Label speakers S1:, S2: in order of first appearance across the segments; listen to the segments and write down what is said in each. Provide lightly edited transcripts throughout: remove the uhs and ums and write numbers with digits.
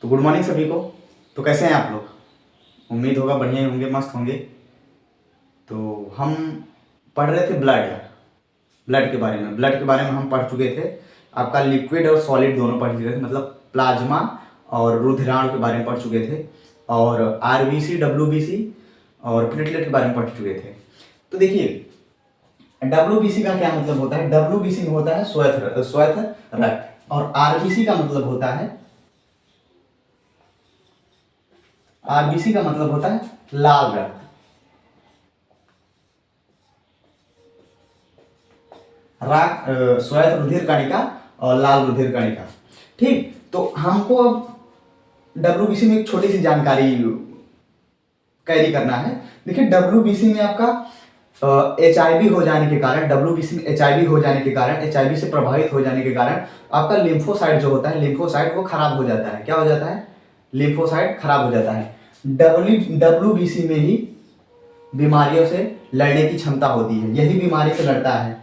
S1: तो good morning सभी को। तो कैसे हैं आप लोग? उम्मीद होगा बढ़िया ही होंगे, मस्त होंगे। तो हम पढ़ रहे थे ब्लड के बारे में। ब्लड के बारे में हम पढ़ चुके थे। आपका लिक्विड और सॉलिड दोनों पढ़ चुके थे, मतलब प्लाज्मा और रुधिराणु के बारे में पढ़ चुके थे, और आरबीसी, डब्ल्यूबीसी और प्लेटलेट के बारे में पढ़ चुके थे। तो देखिए, डब्ल्यूबीसी का क्या मतलब होता है? डब्ल्यूबीसी में होता है श्वेत रक्त, और आरबीसी का मतलब होता है आरबीसी का मतलब होता है लाल रक्त। श्वेत रुधिर कणिका और लाल रुधिर कणिका। ठीक, तो हमको अब डब्ल्यूबीसी में एक छोटी सी जानकारी कैरी करना है। देखिए, डब्ल्यूबीसी में आपका एचआईवी हो जाने के कारण, डब्ल्यूबीसी में एचआईवी हो जाने के कारण, एचआईवी से प्रभावित हो जाने के कारण आपका लिम्फोसाइट जो होता है, लिम्फोसाइट वो खराब हो जाता है। क्या हो जाता है? लिम्फोसाइट खराब हो जाता है। डब्ल्यूबीसी में ही बीमारियों से लड़ने की क्षमता होती है, यही बीमारी से लड़ता है।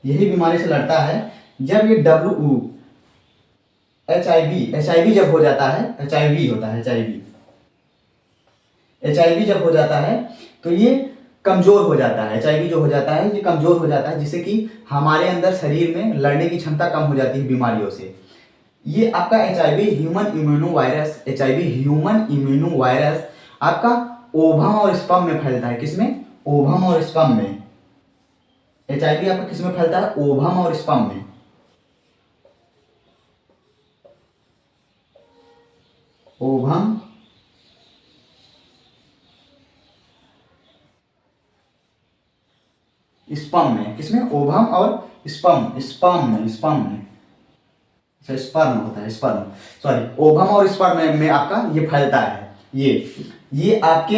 S1: यही बीमारी से लड़ता है। जब ये एचआईवी जब हो जाता है, एचआईवी होता है, एचआईवी जब हो जाता है तो ये कमजोर हो जाता है। एचआईवी जो हो जाता है ये कमजोर हो जाता है, जिससे कि हमारे अंदर शरीर में लड़ने की क्षमता कम हो जाती है बीमारियों से। ये आपका एचआईवी ह्यूमन इम्यूनो वायरस, आपका ओवम और स्पर्म में फैलता है। किसमें? ओवम और स्पर्म में। एचआईवी आपका किसमें फैलता है? ओवम और स्पर्म में। ओवम स्पर्म में। किसमें? ओवम और स्पर्म में। अच्छा, स्पर्म होता है, स्पर्म, सॉरी, ओवम और स्पर्म में आपका ये फैलता है। ये आपके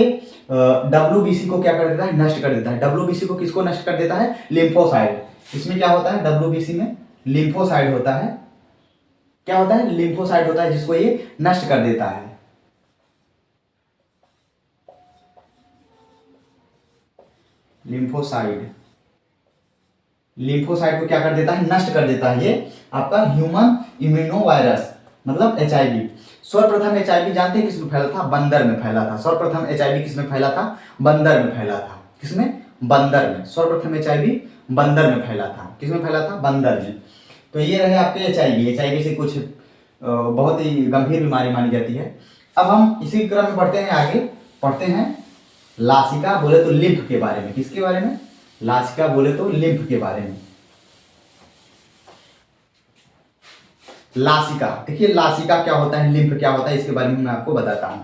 S1: डब्ल्यूबीसी को क्या कर देता है? नष्ट कर देता है। डब्ल्यूबीसी को किसको नष्ट कर देता है? लिम्फोसाइट। इसमें क्या होता है? डब्ल्यूबीसी में लिम्फोसाइट होता है। क्या होता है? लिम्फोसाइट होता है, जिसको ये नष्ट कर देता है। लिम्फोसाइट लिम्फोसाइट को क्या कर देता है? नष्ट कर देता है। ये आपका ह्यूमन इम्यूनो वायरस, मतलब एचआईवी। सर्वप्रथम एचआईवी जानते हैं किसमें फैला था? बंदर में फैला था। सर्वप्रथम एचआईवी किसमें फैला था? बंदर में फैला था। किसमें? बंदर में। सर्वप्रथम एचआईवी बंदर में फैला था। किसमें फैला था? बंदर में। तो ये रहे आपके एचआईवी। एचआईवी से कुछ बहुत ही गंभीर बीमारी मानी जाती है। अब हम इसी क्रम में बढ़ते हैं आगे, पढ़ते हैं लासिका बोले तो लिम्फ के बारे में। किसके बारे में? लासिका बोले तो लिम्फ के बारे में। लासिका, देखिए लासिका क्या होता है, लिम्फ क्या होता है, इसके बारे में मैं आपको बताता हूं।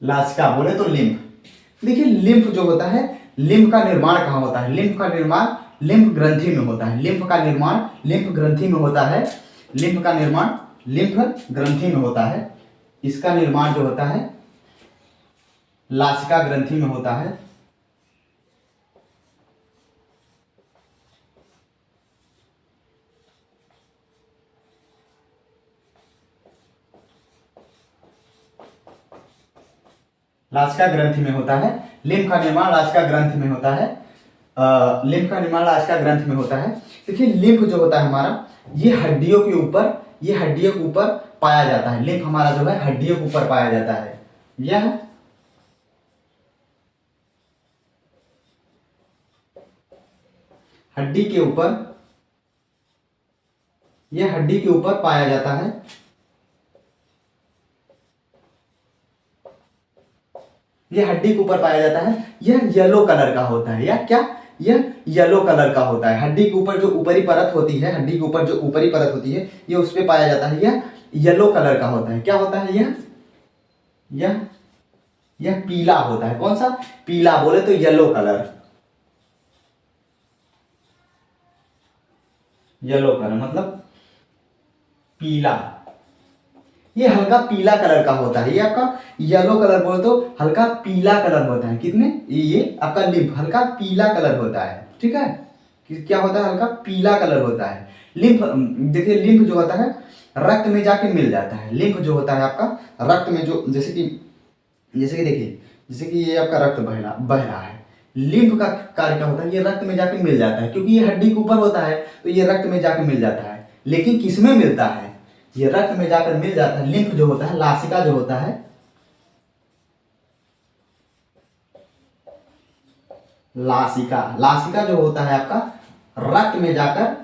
S1: लासिका बोले तो लिम्फ। देखिए, लिम्फ जो होता है, लिम्फ का निर्माण कहाँ होता है? लिम्फ का निर्माण लिम्फ ग्रंथि में होता है। लिम्फ का निर्माण लिम्फ ग्रंथि में होता है। लिम्फ का निर्माण लिम्फ ग्रंथि में होता है। इसका निर्माण जो होता है लासिका ग्रंथि में होता है। लासिका ग्रंथि में होता है। लिम्फ का निर्माण लासिका ग्रंथि में होता है। लिम्फ का निर्माण लासिका ग्रंथि में होता है। देखिए, लिम्फ जो होता है हमारा, ये हड्डियों के ऊपर पाया जाता है। लिम्फ हमारा जो है हड्डियों के ऊपर पाया जाता है। यह हड्डी के ऊपर यह हड्डी के ऊपर पाया जाता है। यह हड्डी के ऊपर पाया जाता है। यह येलो कलर का होता है। यह क्या? यह येलो कलर का होता है। हड्डी के ऊपर जो ऊपरी परत होती है, हड्डी के ऊपर जो ऊपरी परत होती है, ये उस पे पाया जाता है। यह येलो कलर का होता है। क्या होता है? यह यह पीला होता है। कौन सा? पीला बोले तो येलो कलर। येलो कलर मतलब पीला। ये हल्का पीला कलर का होता है, ये आपका येलो कलर बोल तो हल्का पीला कलर होता है। कितने, ये आपका लिम्फ हल्का पीला कलर होता है, ठीक है। क्या होता है, हल्का पीला कलर होता है। लिम्फ, देखिए लिम्फ जो होता है रक्त में जाके मिल जाता है। लिम्फ जो होता है आपका रक्त में जो, जैसे कि देखिए, जैसे कि ये आपका रक्त बह रहा है, लिम्फ का कार्य क्या होता है, ये रक्त में जाके मिल जाता है, क्योंकि ये हड्डी के ऊपर होता है तो ये रक्त में जाके मिल जाता है। लेकिन किस में मिलता है, ये रक्त में जाकर मिल जाता है। लिम्फ जो होता है, लासिका जो होता है, लासिका जो होता है आपका रक्त में जाकर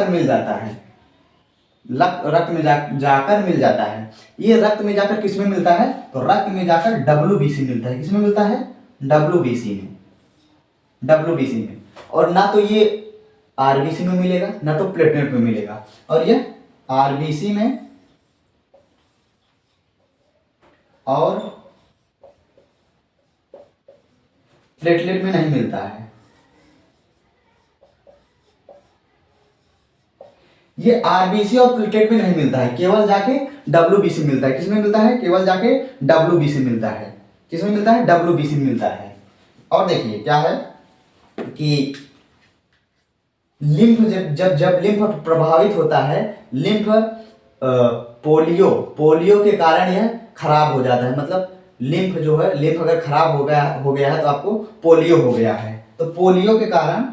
S1: मिल जाता है, रक्त में जाकर मिल जाता है। ये रक्त में जाकर किस में मिलता है, तो रक्त में जाकर डब्ल्यूबीसी मिलता है। किस में मिलता है, डब्ल्यूबीसी में, और ना तो ये आरबीसी में मिलेगा ना तो प्लेटलेट में मिलेगा, और ये आरबीसी में और प्लेटलेट में नहीं मिलता है। ये आरबीसी और प्लेटलेट में नहीं मिलता है, केवल जाके डब्ल्यूबीसी मिलता है। किसमें मिलता है, केवल जाके डब्ल्यूबीसी मिलता है। किसमें मिलता है, डब्ल्यूबीसी मिलता है। और देखिए क्या है कि लिम्फ जब लिम्फ प्रभावित होता है, लिम्फ पोलियो के कारण यह खराब हो जाता है। मतलब लिम्फ जो है, लिम्फ अगर खराब हो गया है तो आपको पोलियो हो गया है। तो पोलियो के कारण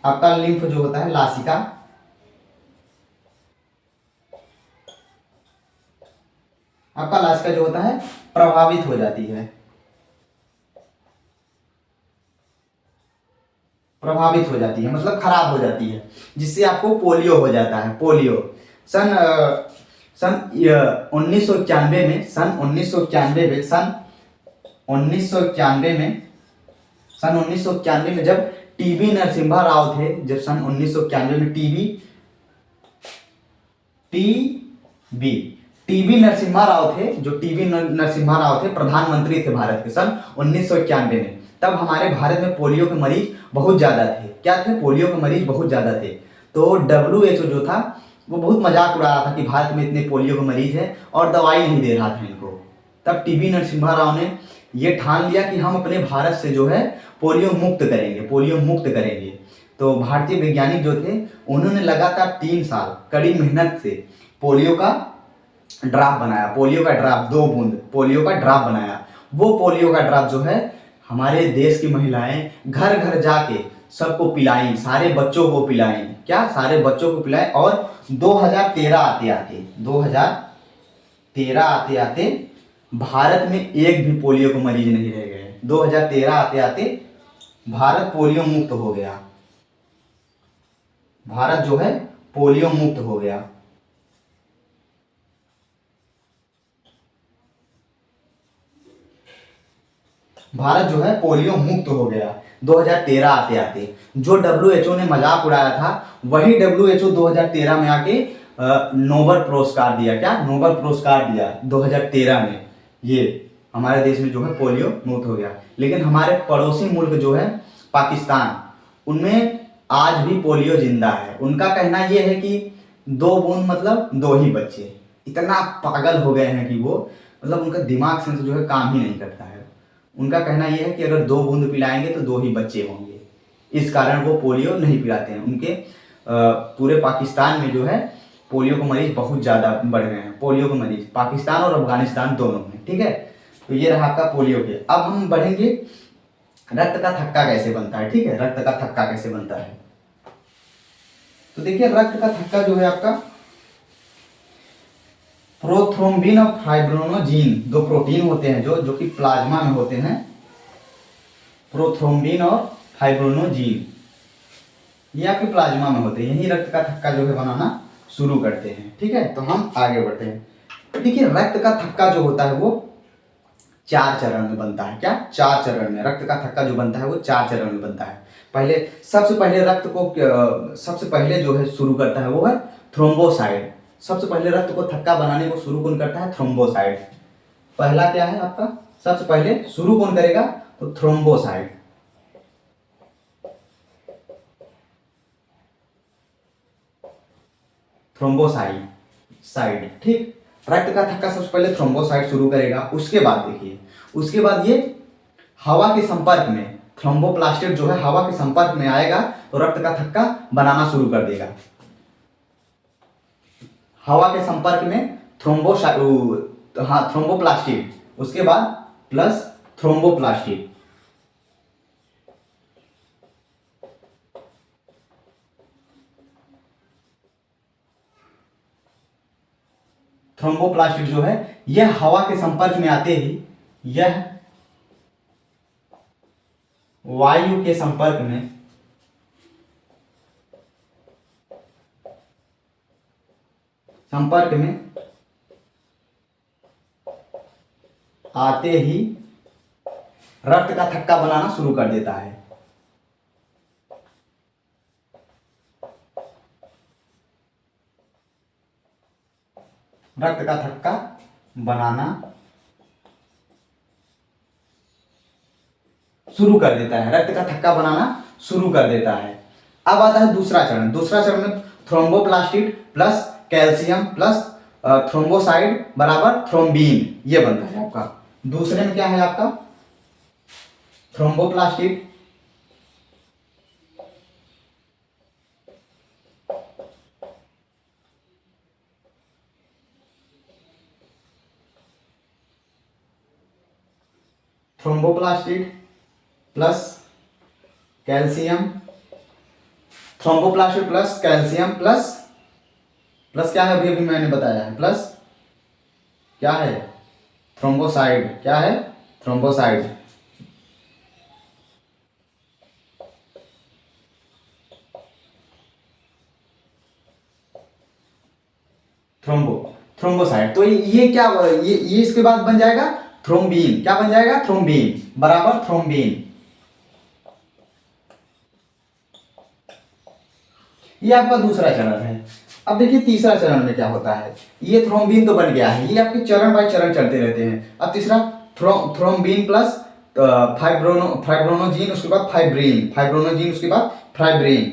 S1: आपका लिम्फ जो होता है, लासिका जो होता है प्रभावित हो जाती है, मतलब खराब हो जाती है, जिससे आपको पोलियो हो जाता है। पोलियो सन 1991 में, सन 1991 में जब टीबी नरसिम्हा राव थे, जब सन 1991 में टीबी नरसिम्हा राव थे, जो टीबी नरसिम्हा राव थे, प्रधानमंत्री थे भारत के सन 1991 में। तब हमारे भारत में पोलियो के मरीज बहुत ज़्यादा थे। क्या थे, पोलियो के मरीज बहुत ज़्यादा थे। तो WHO जो था वो बहुत मजाक उड़ा रहा था कि भारत में इतने पोलियो के मरीज हैं और दवाई नहीं दे रहा था इनको। तब टीबी नरसिम्हा राव ने ये ठान लिया कि हम अपने भारत से जो है पोलियो मुक्त करेंगे। तो भारतीय वैज्ञानिक जो थे उन्होंने लगातार 3 साल कड़ी मेहनत से पोलियो का ड्रॉप बनाया, 2 बूंद पोलियो का ड्रॉप बनाया। वो पोलियो का ड्रॉप जो है हमारे देश की महिलाएं घर घर जाके सबको पिलाई, सारे बच्चों को पिलाई। क्या, सारे बच्चों को पिलाई। और 2013 आते आते भारत में एक भी पोलियो के मरीज नहीं रह गए। 2013 आते आते भारत पोलियो मुक्त हो गया। भारत जो है पोलियो मुक्त हो गया। भारत जो है पोलियो मुक्त हो गया 2013 आते आते। जो WHO ने मजाक उड़ाया था, वही WHO 2013 में आके नोबेल पुरस्कार दिया। क्या, नोबेल पुरस्कार दिया 2013 में। ये हमारे देश में जो है पोलियो मुक्त हो गया। लेकिन हमारे पड़ोसी मुल्क जो है पाकिस्तान, उनमें आज भी पोलियो जिंदा है। उनका कहना यह है कि 2 बूंद मतलब 2 ही बच्चे। इतना पागल हो गए हैं कि वो, मतलब उनका दिमाग सेंस जो है काम ही नहीं करता है। उनका कहना यह है कि अगर 2 बूंद पिलाएंगे तो 2 ही बच्चे होंगे, इस कारण वो पोलियो नहीं पिलाते हैं। उनके पूरे पाकिस्तान में जो है पोलियो के मरीज बहुत ज़्यादा बढ़ गए हैं। पोलियो के मरीज पाकिस्तान और अफगानिस्तान दोनों में, ठीक है। तो ये रहा आपका पोलियो के। अब हम बढ़ेंगे रक्त का थक्का कैसे बनता है, ठीक है। रक्त का थक्का कैसे बनता है, तो देखिए रक्त का थक्का जो है आपका प्रोथ्रोम्बिन और फाइब्रिनोजेन 2 प्रोटीन होते हैं जो कि प्लाज्मा में होते हैं। प्रोथ्रोम्बिन और फाइब्रिनोजेन ये आपके प्लाज्मा में होते हैं। यही रक्त का थक्का जो है बनाना शुरू करते हैं, ठीक है। तो हम आगे बढ़ते हैं। देखिए रक्त का थक्का जो होता है वो 4 चरण में बनता है। क्या, 4 चरण में रक्त का थक्का जो बनता है वो 4 चरण में बनता है। पहले सबसे पहले रक्त को सबसे पहले जो है शुरू करता है वो है थ्रोम्बोसाइट। सबसे पहले रक्त को थक्का बनाने को शुरू कौन करता है? थ्रोम्बोसाइट। पहला क्या है आपका? सबसे पहले शुरू कौन करेगा? तो थ्रोम्बोसाइट। थ्रोम्बोसाइट साइड, ठीक। रक्त का थक्का सबसे पहले थ्रोम्बोसाइट शुरू करेगा। उसके बाद देखिए, उसके बाद ये हवा के संपर्क में, थ्रोम्बोप्लास्टिड जो है हवा के संपर्क में आएगा तो रक्त का थक्का बनाना शुरू कर देगा। हवा के संपर्क में थ्रोम्बोप्लास्टिड, उसके बाद प्लस थ्रोम्बोप्लास्टिड। थ्रोम्बोप्लास्टिड जो है यह हवा के संपर्क में आते ही, यह वायु के संपर्क में आते ही रक्त का थक्का बनाना शुरू कर देता है। रक्त का थक्का बनाना शुरू कर देता है, रक्त का थक्का बनाना शुरू कर देता है। अब आता है दूसरा चरण। दूसरा चरण में थ्रोम्बोप्लास्टिड प्लस कैल्शियम प्लस थ्रोम्बोसाइड बराबर थ्रोम्बीन, ये बनता है आपका। दूसरे में क्या है आपका? Thromboplastin plus calcium, thromboplastin plus calcium plus plus क्या है? अभी अभी मैंने बताया है, प्लस क्या है? थ्रोम्बोसाइड। क्या है? थ्रोम्बोसाइड। थ्रोम्बोसाइड। तो ये क्या, ये इसके बाद बन जाएगा थ्रोम्बीन। क्या बन जाएगा? थ्रोम्बीन बराबर थ्रोम्बीन। ये आपका दूसरा चरण है। अब देखिए तीसरा चरण में क्या होता है। ये थ्रोम्बीन तो बन गया है, ये आपके चरण बाय चरण चलते रहते हैं। अब तीसरा थ्रोम्बीन प्लस फाइब्रोनोजीन, उसके बाद फाइब्रीन, फाइब्रोनोजीन उसके बाद फाइब्रीन।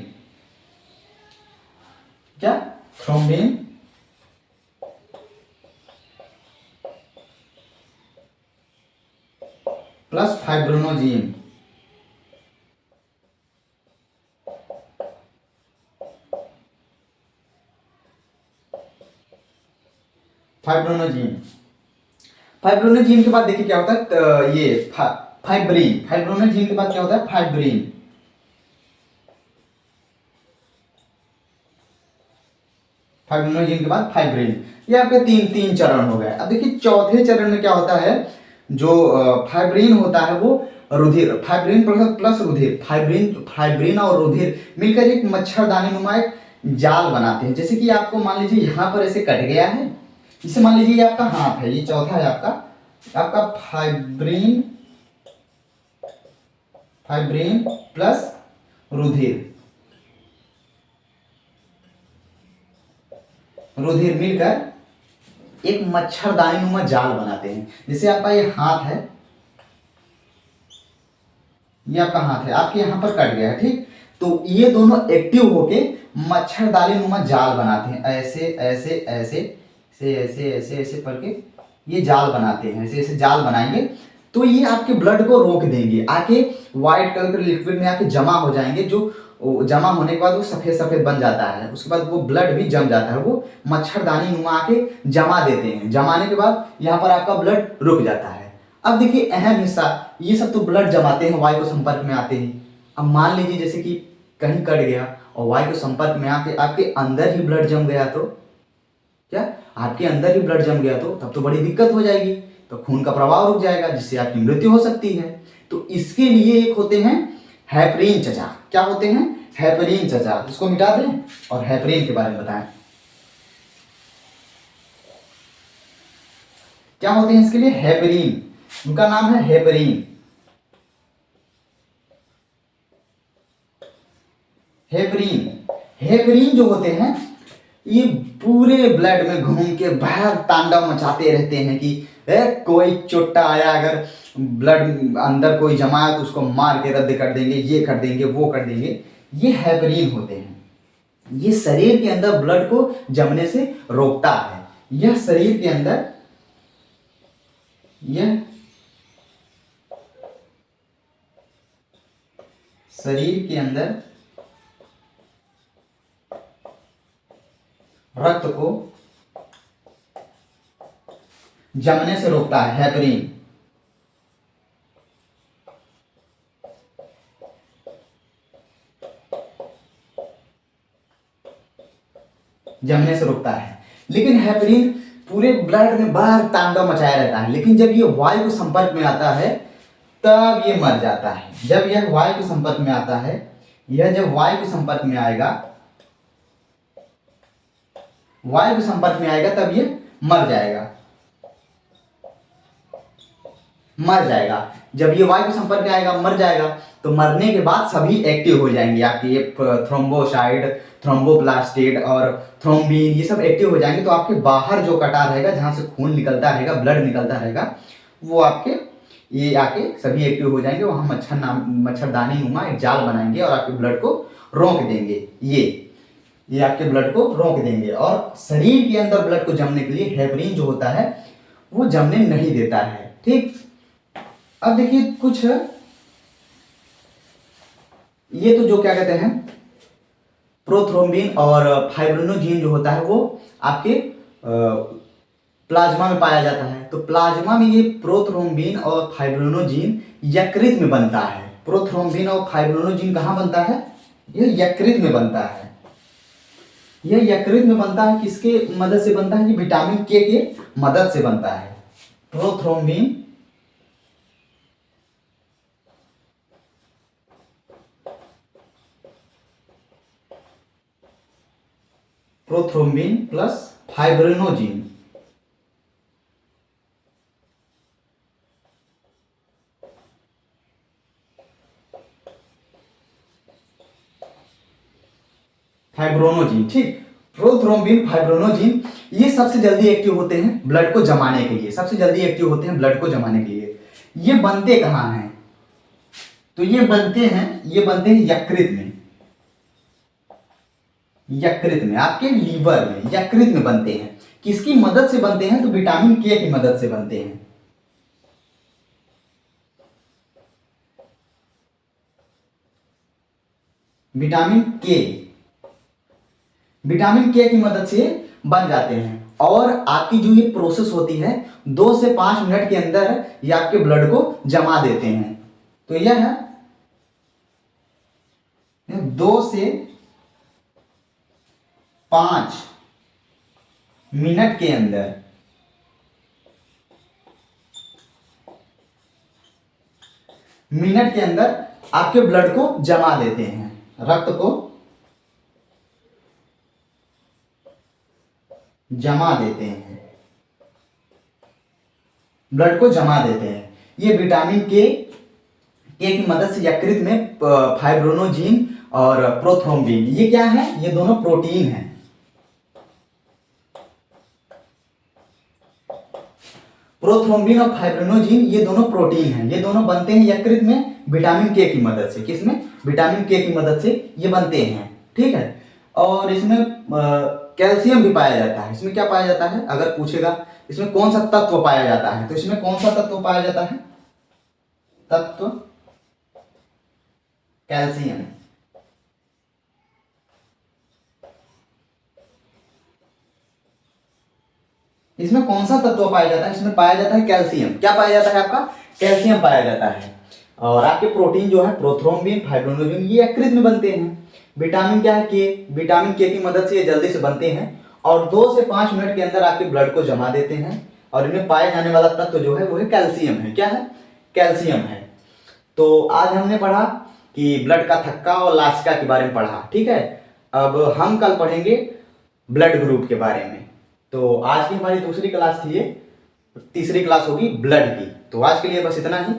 S1: क्या? थ्रोम्बीन प्लस फाइब्रोनोजीन, फाइब्रोनोजीन। फाइब्रोनोजीन के बाद देखिए क्या होता है, ये फाइब्रीन। फाइब्रोनोजीन के बाद क्या होता है? फाइब्रीन। फाइब्रोनोजीन के बाद फाइब्रीन। ये आपके तीन चरण हो गए। अब देखिए चौथे चरण में क्या होता है, जो फाइब्रीन होता है वो रुधिर, फाइब्रीन प्लस रुधिर, फाइब्रीन और रुधिर मिलकर एक मच्छरदानी नुमा एक जाल बनाते हैं। जैसे कि आपको मान लीजिए यहाँ पर ऐसे कट गया है, जिसे मान लीजिए ये आपका हाथ है, ये चौथा है आपका आपका फाइब्रीन, फाइब्रीन प्लस रुधिर, रुधिर मिलकर एक मच्छरदानी नुमा जाल बनाते हैं। जैसे आपका ये हाथ है, ये आपका हाथ है, आपके यहां पर कट गया है, ठीक। तो ये दोनों एक्टिव होके मच्छरदानी नुमा जाल बनाते हैं। ऐसे ऐसे ऐसे ऐसे ऐसे ऐसे ऐसे करके ये जाल बनाते हैं, ऐसे ऐसे जाल बनाएंगे। तो ये आपके ब्लड को रोक देंगे, आके व्हाइट कलर के लिक्विड में आके जमा हो जाएंगे। जो जमा होने के बाद वो सफेद सफेद बन जाता है, उसके बाद वो ब्लड भी जम जाता है, वो मच्छरदानी नुमा आके जमा देते हैं। जमाने के बाद यहाँ पर आपका ब्लड रुक जाता है। अब देखिए अहम हिस्सा, ये सब तो ब्लड जमाते हैं वायु के संपर्क में आते ही। अब मान लीजिए जैसे कि कहीं कट गया और वायु के संपर्क में आके आपके अंदर ही ब्लड जम गया, तो क्या आपके अंदर ही ब्लड जम गया तो तब तो बड़ी दिक्कत हो जाएगी। तो खून का प्रवाह रुक जाएगा, जिससे आपकी मृत्यु हो सकती है। तो इसके लिए एक होते हैं हेपरीन चचा। क्या होते हैं? हेपरीन चचा। इसको मिटा दें और हेपरीन के बारे में बताएं क्या होते हैं इसके लिए। हेपरीन, उनका नाम है हेपरीन। हेपरीन। हेपरीन जो होते हैं ये पूरे ब्लड में घूम के बाहर तांडव मचाते रहते हैं कि कोई चोटा आया, अगर ब्लड अंदर कोई जमा है तो उसको मार के रद्द कर देंगे, ये कर देंगे, वो कर देंगे। ये हेपरीन होते हैं। ये शरीर के अंदर ब्लड को जमने से रोकता है। यह शरीर के अंदर रक्त को जमने से रोकता है हेपरीन। जमने से रोकता है। लेकिन हेपरीन पूरे ब्लड में बाहर तांडव मचाया रहता है, लेकिन जब ये वायु के संपर्क में आता है तब ये मर जाता है। जब यह वायु के संपर्क में आता है, यह जब वायु के संपर्क में आएगा, वायु के संपर्क में आएगा तब ये मर जाएगा। जब ये वायु के संपर्क में आएगा मर जाएगा। तो मरने के बाद सभी एक्टिव हो जाएंगे आपके, ये थ्रोम्बोसाइड, थ्रोम्बोप्लास्टिड और थ्रोम्बिन, ये सब एक्टिव हो जाएंगे। तो आपके बाहर जो कटा रहेगा, जहां से खून निकलता रहेगा, ब्लड निकलता रहेगा, वो आपके ये आके सभी एक्टिव हो जाएंगे। वहां मच्छरदानी नुमा एक जाल बनाएंगे और आपके ब्लड को रोक देंगे। ये आपके ब्लड को रोक देंगे। और शरीर के अंदर ब्लड को जमने के लिए हेपरीन जो होता है वो जमने नहीं देता है। ठीक, अब देखिए कुछ ये तो जो क्या कहते हैं प्रोथ्रोम्बिन और फाइब्रिनोजेन जो होता है वो आपके प्लाज्मा में पाया जाता है। तो प्लाज्मा में ये प्रोथ्रोम्बिन और फाइब्रिनोजेन यकृत में बनता है। प्रोथ्रोम्बिन और फाइब्रिनोजेन कहाँ बनता है? यह यकृत में बनता है। यह यकृत में बनता है। किसके मदद से बनता है? ये विटामिन के मदद से बनता है। Prothrombin plus fibrinogen. फाइब्रोनोजेन, ठीक। प्रोथ्रोम्बिन, फाइब्रोनोजेन ये सबसे जल्दी एक्टिव होते हैं ब्लड को जमाने के लिए। सबसे जल्दी एक्टिव होते हैं ब्लड को जमाने के लिए। ये बनते कहाँ हैं? तो ये बनते हैं यकृत में। यकृत में, आपके लीवर में, यकृत में बनते हैं। किसकी मदद से बनते हैं? तो विटामिन के की मदद से बनते हैं। विटामिन के की मदद से बन जाते हैं। और आपकी जो ये प्रोसेस होती है 2 से 5 मिनट के अंदर ये आपके ब्लड को जमा देते हैं। तो यह है 2 से 5 मिनट के अंदर आपके ब्लड को जमा देते हैं। रक्त को जमा देते हैं, ब्लड को जमा देते हैं। ये विटामिन के की मदद से यकृत में फाइब्रोनोजेन और प्रोथ्रोम्बिन, ये क्या है? ये दोनों प्रोटीन हैं। प्रोथ्रोम्बिन और फाइब्रिनोजेन ये दोनों प्रोटीन हैं। ये दोनों बनते हैं यकृत में विटामिन के की मदद से। किसमें? विटामिन के की मदद से ये बनते हैं। ठीक है। और इसमें कैल्शियम भी पाया जाता है। इसमें क्या पाया जाता है? अगर पूछेगा इसमें कौन सा तत्व पाया जाता है, तो इसमें कौन सा तत्व पाया जाता है? तत्व कैल्शियम। इसमें कौन सा तत्व पाया जाता है? इसमें पाया जाता है कैल्शियम। क्या पाया जाता है? आपका कैल्शियम पाया जाता है। और आपके प्रोटीन जो है प्रोथ्रोम्बिन, फाइब्रिनोजेन, ये यकृत में बनते हैं। विटामिन क्या है? के। विटामिन के की मदद से ये जल्दी से बनते हैं और 2 से 5 मिनट के अंदर आपके ब्लड को जमा देते हैं। और इनमें पाए जाने वाला तत्व जो है वो है कैल्शियम है। क्या है? कैल्शियम है। तो आज हमने पढ़ा कि ब्लड का थक्का और लासिका के बारे में पढ़ा। ठीक है। अब हम कल पढ़ेंगे ब्लड ग्रुप के बारे में। तो आज की हमारी दूसरी क्लास थी, ये तीसरी क्लास होगी ब्लड की। तो आज के लिए बस इतना ही।